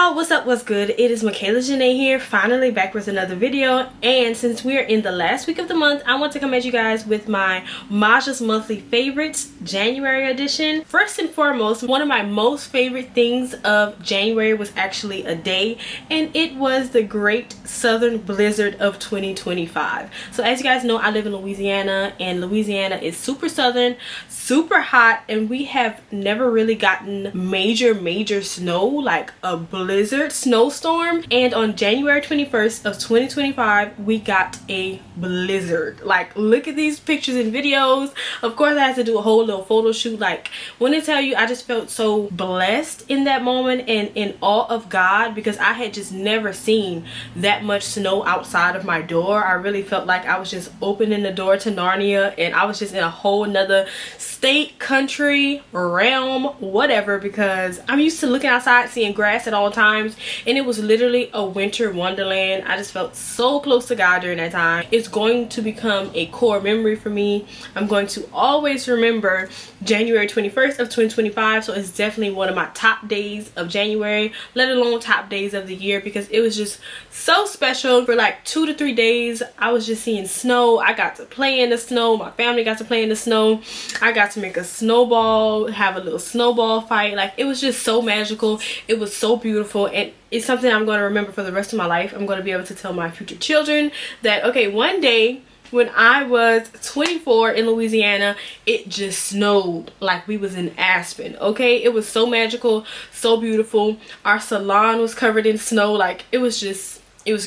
y'all, what's up, what's good? It is Michaela Janae here, finally back with another video. And since we are in the last week of the month, I want to come at you guys with my MAJA'S monthly favorites January edition. First and foremost, one of my most favorite things of January was actually a day, and it was the Great Southern Blizzard of 2025. So as you guys know, I live in Louisiana, and Louisiana is super southern, super hot, and we have never really gotten major snow, like a blizzard snowstorm. And on January 21st of 2025 we got a blizzard. Like, look at these pictures and videos. Of course I had to do a whole little photo shoot. Like, when I tell you, I just felt so blessed in that moment and in awe of God, because I had just never seen that much snow outside of my door. I really felt like I was just opening the door to Narnia, and I was just in a whole nother state, country, realm, whatever, because I'm used to looking outside seeing grass at all times, and it was literally a winter wonderland. I just felt so close to God during that time. It's going to become a core memory for me. I'm going to always remember January 21st of 2025, so it's definitely one of my top days of January, let alone top days of the year, because it was just so special. For like 2 to 3 days I was just seeing snow. I got to play in the snow, my family got to play in the snow, I got to make a snowball, have a little snowball fight. Like, it was just so magical. It was so beautiful, and it's something I'm going to remember for the rest of my life. I'm going to be able to tell my future children that, okay, one day when I was 24 in Louisiana, it just snowed like we was in Aspen. Okay, it was so magical, so beautiful. Our salon was covered in snow. Like, it was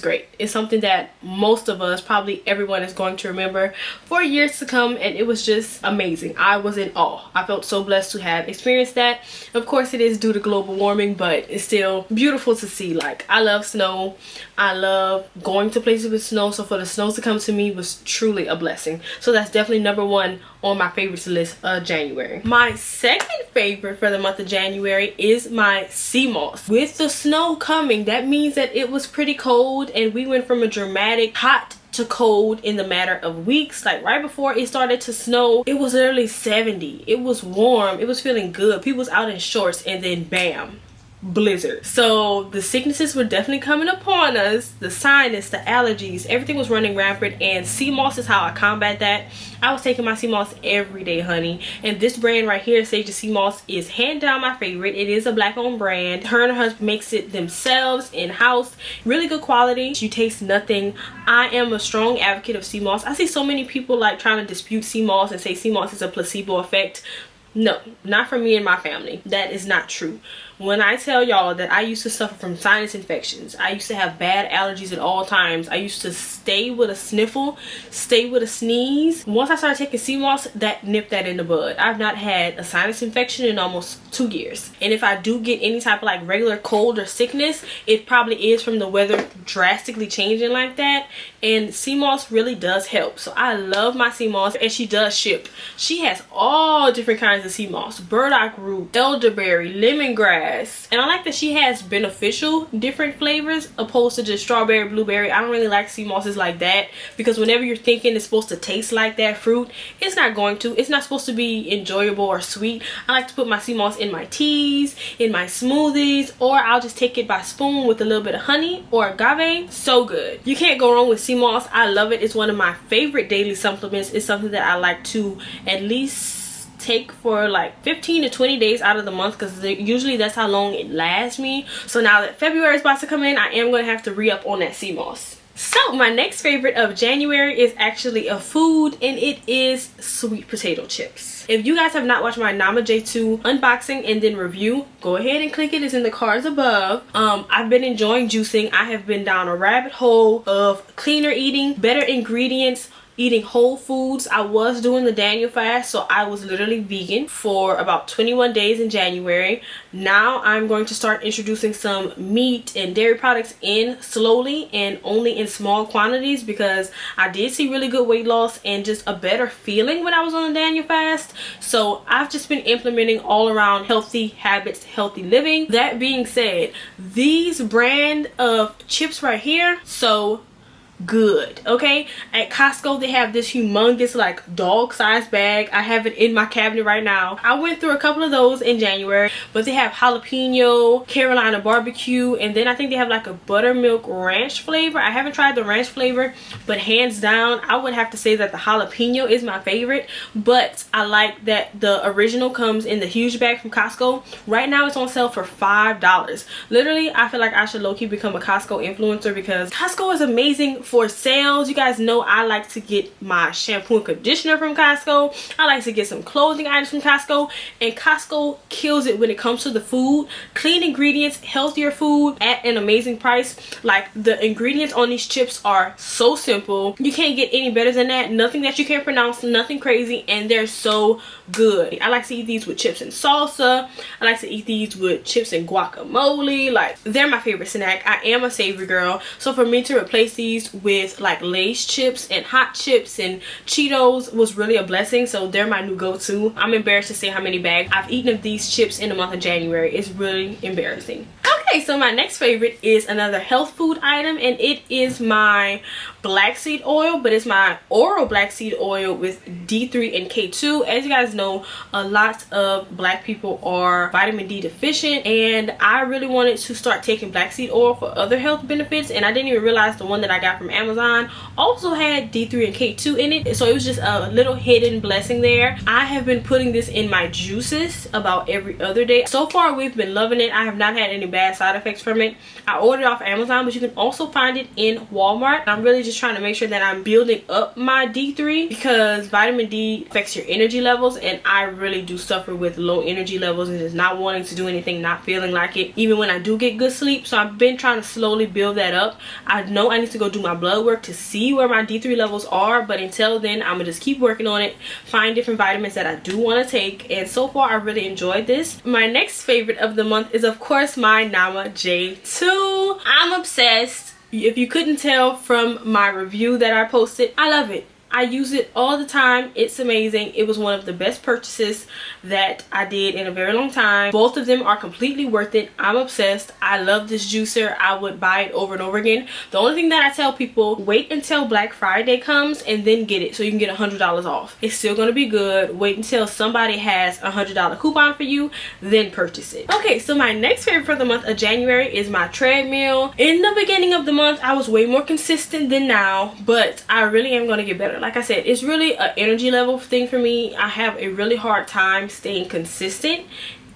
great. It's something that most of us, probably everyone, is going to remember for years to come, and it was just amazing. I was in awe. I felt so blessed to have experienced that. Of course it is due to global warming, but it's still beautiful to see. Like, I love snow. I love going to places with snow, so for the snow to come to me was truly a blessing. So that's definitely number one on my favorites list of January. My second favorite for the month of January is my sea moss. With the snow coming, that means that it was pretty cold, and we went from a dramatic hot to cold in the matter of weeks. Like, right before it started to snow, it was literally 70. It was warm, it was feeling good, people was out in shorts, and then bam, blizzard. So the sicknesses were definitely coming upon us. The sinus, the allergies, everything was running rampant, and sea moss is how I combat that. I was taking my sea moss every day, honey, and this brand right here, Sage Sea Moss, is hand down my favorite. It is a black owned brand. Her and her husband makes it themselves in-house. Really good quality. You taste nothing. I am a strong advocate of sea moss. I see so many people like trying to dispute sea moss and say sea moss is a placebo effect. No, not for me and my family. That is not true. When I tell y'all that I used to suffer from sinus infections, I used to have bad allergies at all times, I used to stay with a sniffle, stay with a sneeze. Once I started taking sea moss, that nipped that in the bud. I've not had a sinus infection in almost 2 years. And if I do get any type of like regular cold or sickness, it probably is from the weather drastically changing like that. And sea moss really does help. So I love my sea moss, and she does ship. She has all different kinds of sea moss: burdock root, elderberry, lemongrass. And I like that she has beneficial different flavors opposed to just strawberry, blueberry. I don't really like sea mosses like that, because whenever you're thinking it's supposed to taste like that fruit, it's not going to. It's not supposed to be enjoyable or sweet. I like to put my sea moss in my teas, in my smoothies, or I'll just take it by spoon with a little bit of honey or agave. So good. You can't go wrong with sea moss. I love it. It's one of my favorite daily supplements. It's something that I like to at least take for like 15 to 20 days out of the month, because usually that's how long it lasts me. So now that February is about to come in, I am going to have to re-up on that sea moss. So my next favorite of January is actually a food, and it is sweet potato chips. If you guys have not watched my MAJA'S 2 unboxing and then review, go ahead and click it. It's in the cards above. I've been enjoying juicing. I have been down a rabbit hole of cleaner eating, better ingredients, eating whole foods. I was doing the Daniel fast, so I was literally vegan for about 21 days in January. Now I'm going to start introducing some meat and dairy products in slowly and only in small quantities, because I did see really good weight loss and just a better feeling when I was on the Daniel fast. So I've just been implementing all around healthy habits, healthy living. That being said, these brand of chips right here, so good. Okay, at Costco they have this humongous like dog sized bag. I have it in my cabinet right now. I went through a couple of those in January, but they have jalapeno, Carolina barbecue, and then I think they have like a buttermilk ranch flavor. I haven't tried the ranch flavor, but hands down I would have to say that the jalapeno is my favorite. But I like that the original comes in the huge bag from Costco. Right now it's on sale for $5. Literally, I feel like I should low-key become a Costco influencer because Costco is amazing for sales. You guys know I like to get my shampoo and conditioner from Costco. I like to get some clothing items from Costco, and Costco kills it when it comes to the food. Clean ingredients, healthier food at an amazing price. Like, the ingredients on these chips are so simple. You can't get any better than that. Nothing that you can't pronounce, nothing crazy, and they're so good. I like to eat these with chips and salsa. I like to eat these with chips and guacamole. Like, they're my favorite snack. I am a savory girl, so for me to replace these with like Lay's chips and hot chips and Cheetos was really a blessing. So they're my new go-to. I'm embarrassed to say how many bags I've eaten of these chips in the month of January. It's really embarrassing. Okay, so my next favorite is another health food item, and it is my black seed oil, but it's my oral black seed oil with D3 and K2. As you guys know, a lot of black people are vitamin D deficient, and I really wanted to start taking black seed oil for other health benefits, and I didn't even realize the one that I got from Amazon also had D3 and K2 in it. So it was just a little hidden blessing there. I have been putting this in my juices about every other day. So far we've been loving it. I have not had any bad side effects from it. I ordered it off Amazon, but you can also find it in Walmart. I'm really just trying to make sure that I'm building up my D3 because vitamin D affects your energy levels, and I really do suffer with low energy levels and just not wanting to do anything, not feeling like it even when I do get good sleep. So I've been trying to slowly build that up. I know I need to go do my blood work to see where my D3 levels are, but until then I'm gonna just keep working on it, find different vitamins that I do want to take, and so far I really enjoyed this. My next favorite of the month is of course my MAJA'S. I'm obsessed. If you couldn't tell from my review that I posted, I love it. I use it all the time. It's amazing. It was one of the best purchases that I did in a very long time. Both of them are completely worth it. I'm obsessed. I love this juicer. I would buy it over and over again. The only thing that I tell people, wait until Black Friday comes and then get it so you can get $100 off. It's still going to be good. Wait until somebody has a $100 coupon for you, then purchase it. Okay, so my next favorite for the month of January is my treadmill. In the beginning of the month, I was way more consistent than now, but I really am going to get better. Like I said, it's really an energy level thing for me. I have a really hard time staying consistent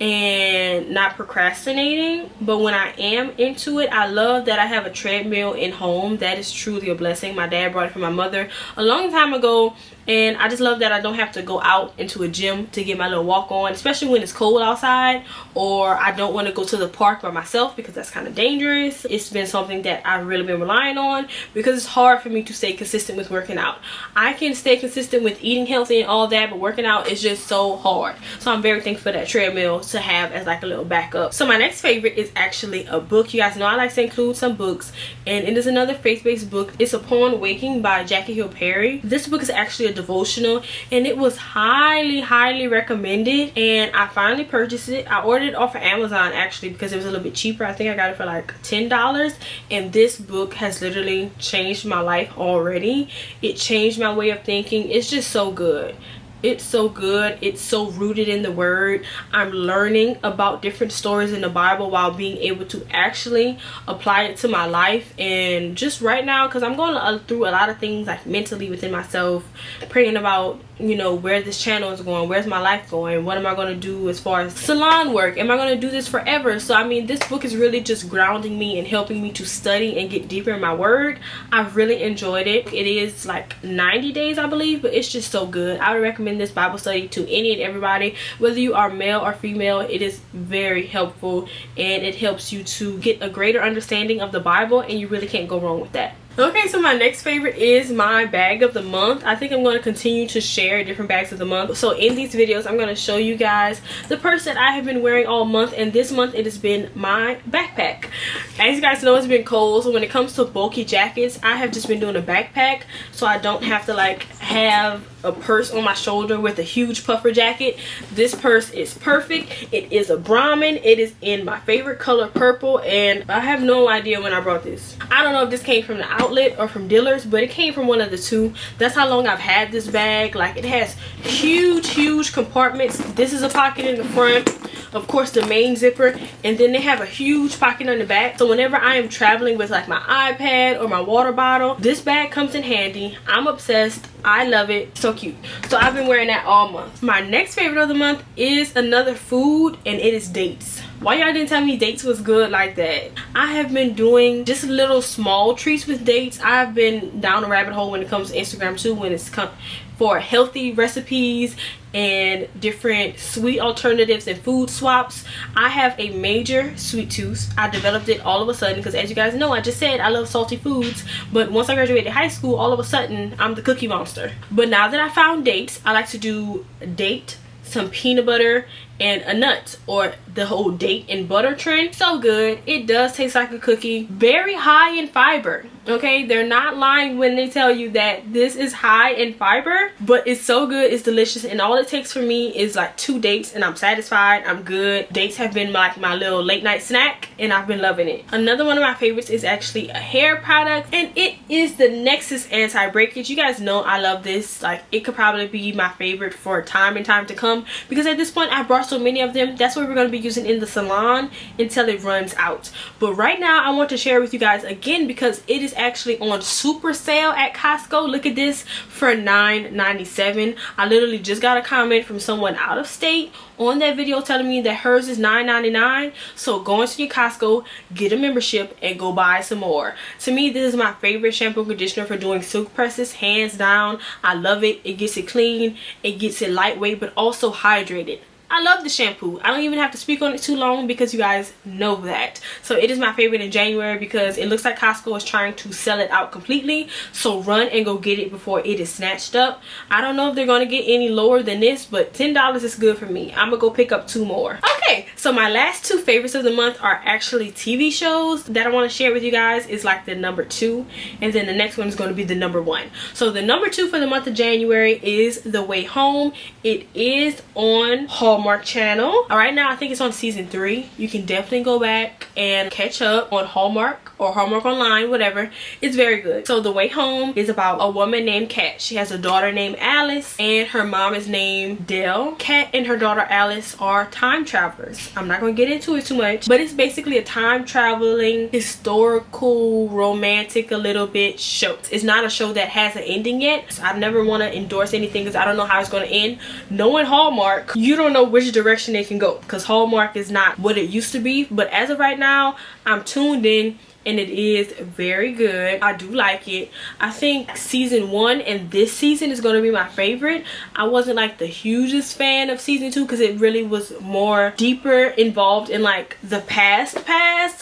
and not procrastinating, but when I am into it, I love that I have a treadmill in home. That is truly a blessing. My dad brought it for my mother a long time ago, and I just love that I don't have to go out into a gym to get my little walk on, especially when it's cold outside, or I don't want to go to the park by myself because that's kind of dangerous. It's been something that I've really been relying on because it's hard for me to stay consistent with working out. I can stay consistent with eating healthy and all that, but working out is just so hard. So I'm very thankful for that treadmill to have as like a little backup. So my next favorite is actually a book. You guys know I like to include some books, and it is another faith-based book. It's Upon Waking by Jackie Hill Perry. This book is actually a devotional, and it was highly recommended, and I finally purchased it. I ordered it off of Amazon actually because it was a little bit cheaper. I think I got it for like $10, and this book has literally changed my life already. It changed my way of thinking. It's just so good. It's so good. It's so rooted in the word. I'm learning about different stories in the Bible while being able to actually apply it to my life. And just right now, because I'm going through a lot of things like mentally within myself, praying about, you know, where this channel is going, where's my life going, what am I going to do as far as salon work, am I going to do this forever? So I mean, this book is really just grounding me and helping me to study and get deeper in my word. I've really enjoyed it. It is like 90 days I believe, but it's just so good. I would recommend this Bible study to any and everybody, whether you are male or female. It is very helpful, and it helps you to get a greater understanding of the Bible, and you really can't go wrong with that. Okay, so my next favorite is my bag of the month. I think I'm going to continue to share different bags of the month. So in these videos, I'm going to show you guys the purse that I have been wearing all month, and this month it has been my backpack. As you guys know, it's been cold, so when it comes to bulky jackets, I have just been doing a backpack so I don't have to like have a purse on my shoulder with a huge puffer jacket. This purse is perfect. It is a Brahmin. It is in my favorite color, purple, and I have no idea when I brought this. I don't know if this came from the Outlet or from Dillard's, but it came from one of the two. That's how long I've had this bag. Like, it has huge compartments. This is a pocket in the front, of course the main zipper, and then they have a huge pocket on the back. So whenever I am traveling with like my iPad or my water bottle, this bag comes in handy. I'm obsessed. I love it. So cute. So I've been wearing that all month. My next favorite of the month is another food, and it is dates. Why y'all didn't tell me dates was good like that? I have been doing just little small treats with dates. I've been down a rabbit hole when it comes to Instagram too, when it's come for healthy recipes and different sweet alternatives and food swaps. I have a major sweet tooth. I developed it all of a sudden because, as you guys know, I just said I love salty foods, but once I graduated high school, all of a sudden I'm the cookie monster. But now that I found dates, I like to do date, some peanut butter, and a nut, or the whole date and butter trend. So good. It does taste like a cookie. Very high in fiber. Okay, they're not lying when they tell you that this is high in fiber, but it's so good. It's delicious, and all it takes for me is like 2 dates and I'm satisfied. I'm good. Dates have been like my little late night snack, and I've been loving it. Another one of my favorites is actually a hair product, and it is the Nexus anti-breakage. You guys know I love this. Like, it could probably be my favorite for time and time to come, because at this point I brought so many of them. That's what we're going to be using in the salon until it runs out. But right now I want to share with you guys again, because it is actually on super sale at Costco. Look at this, for $9.97. I literally just got a comment from someone out of state on that video telling me that hers is $9.99. So go into your Costco, get a membership, and go buy some more. To me, this is my favorite shampoo and conditioner for doing silk presses, hands down. I love it. It gets it clean, it gets it lightweight, but also hydrated. I love the shampoo. I don't even have to speak on it too long because you guys know that. So it is my favorite in January because it looks like Costco is trying to sell it out completely. So run and go get it before it is snatched up. I don't know if they're going to get any lower than this, but $10 is good for me. I'm going to go pick up 2 more. Okay, so my last 2 favorites of the month are actually TV shows that I want to share with you guys. Is like the number 2, and then the next one is going to be the number 1. So the number 2 for the month of January is The Way Home. It is on Hallmark channel. Right now I think it's on season 3. You can definitely go back and catch up on Hallmark or Hallmark Online, whatever. It's very good. So The Way Home is about a woman named Kat. She has a daughter named Alice, and her mom is named Dell. Kat and her daughter Alice are time travelers. I'm not going to get into it too much, but it's basically a time traveling, historical, romantic a little bit show. It's not a show that has an ending yet. So I never want to endorse anything because I don't know how it's going to end. Knowing Hallmark, you don't know which direction they can go, because Hallmark is not what it used to be. But as of right now, I'm tuned in, and it is very good. I do like it. I think season 1 and this season is going to be my favorite. I wasn't like the hugest fan of season 2 because it really was more deeper involved in like the past,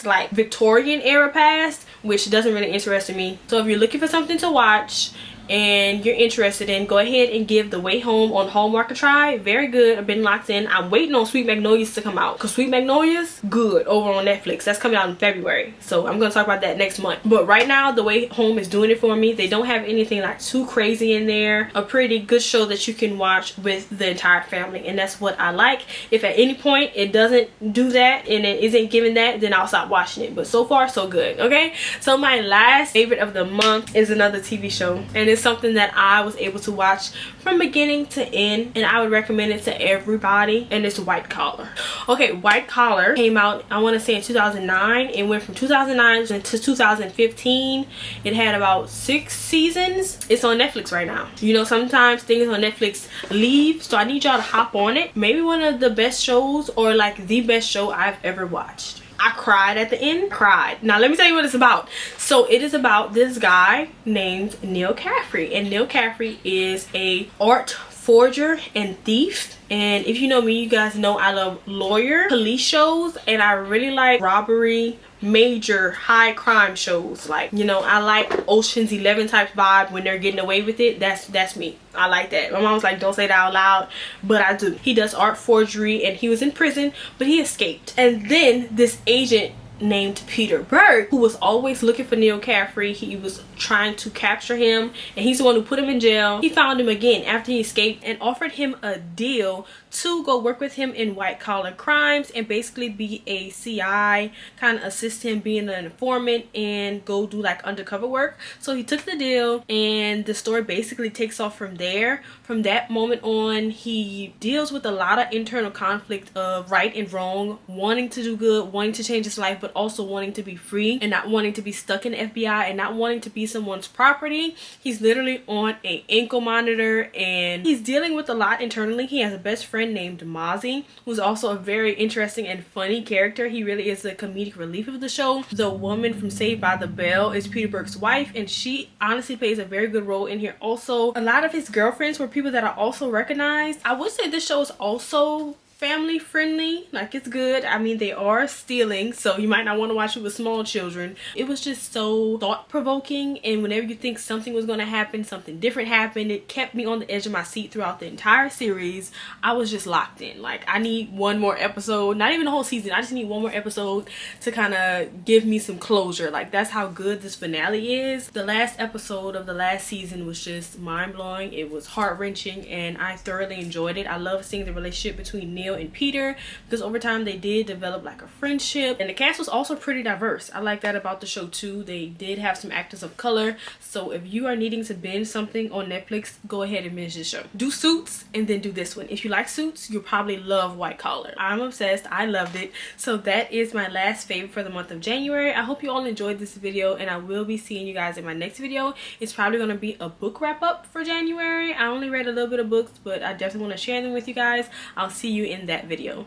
like Victorian era past, which doesn't really interest me. So if you're looking for something to watch and you're interested in, go ahead and give The Way Home on Hallmark a try. Very good. I've been locked in. I'm waiting on Sweet Magnolias to come out, because Sweet Magnolias, good, over on Netflix. That's coming out in February, so I'm gonna talk about that next month. But right now The Way Home is doing it for me. They don't have anything like too crazy in there. A pretty good show that you can watch with the entire family, and that's what I like. If at any point it doesn't do that and it isn't giving that, then I'll stop watching it. But so far so good. Okay, so my last favorite of the month is another TV show, and it's something that I was able to watch from beginning to end, and I would recommend it to everybody, and it's White Collar. Okay, White Collar came out, I want to say in 2009. It went from 2009 to 2015. It had about 6 seasons. It's on Netflix right now. You know, sometimes things on Netflix leave, so I need y'all to hop on it. Maybe one of the best shows, or like the best show I've ever watched. I cried at the end. Cried. Now let me tell you what it's about. So it is about this guy named Neil Caffrey, and Neil Caffrey is a art forger and thief. And if you know me, you guys know I love lawyer police shows, and I really like robbery, major high crime shows. Like, you know, I like Ocean's 11 type vibe when they're getting away with it. That's me. I like that. My mom was like, don't say that out loud, but I do. He does art forgery, and he was in prison, but he escaped. And then this agent named Peter Burke, who was always looking for Neil Caffrey. He was trying to capture him, and he's the one who put him in jail. He found him again after he escaped and offered him a deal to go work with him in white collar crimes and basically be a CI, kind of assist him being an informant and go do like undercover work. So he took the deal, and the story basically takes off from there. From that moment on, he deals with a lot of internal conflict of right and wrong, wanting to do good, wanting to change his life, but also wanting to be free and not wanting to be stuck in the FBI and not wanting to be someone's property. He's literally on a ankle monitor, and he's dealing with a lot internally. He has a best friend named MAJA'S, who's also a very interesting and funny character. He really is the comedic relief of the show. The woman from Saved by the Bell is Peter Burke's wife, and she honestly plays a very good role in here. Also, a lot of his girlfriends were people that I also recognized. I would say this show is also family friendly, like it's good. I mean, they are stealing, so you might not want to watch it with small children. It was just so thought-provoking, and whenever you think something was going to happen, something different happened. It kept me on the edge of my seat throughout the entire series. I was just locked in. Like, I need one more episode, not even the whole season, I just need one more episode to kind of give me some closure. Like, that's how good this finale is. The last episode of the last season was just mind-blowing. It was heart-wrenching, and I thoroughly enjoyed it. I love seeing the relationship between Neil and Peter, because over time they did develop like a friendship, and the cast was also pretty diverse. I like that about the show too. They did have some actors of color, so if you are needing to binge something on Netflix, go ahead and binge this show. Do Suits and then do this one. If you like Suits, you'll probably love White Collar. I'm obsessed. I loved it. So that is my last favorite for the month of January. I hope you all enjoyed this video, and I will be seeing you guys in my next video. It's probably going to be a book wrap up for January. I only read a little bit of books, but I definitely want to share them with you guys. I'll see you in that video.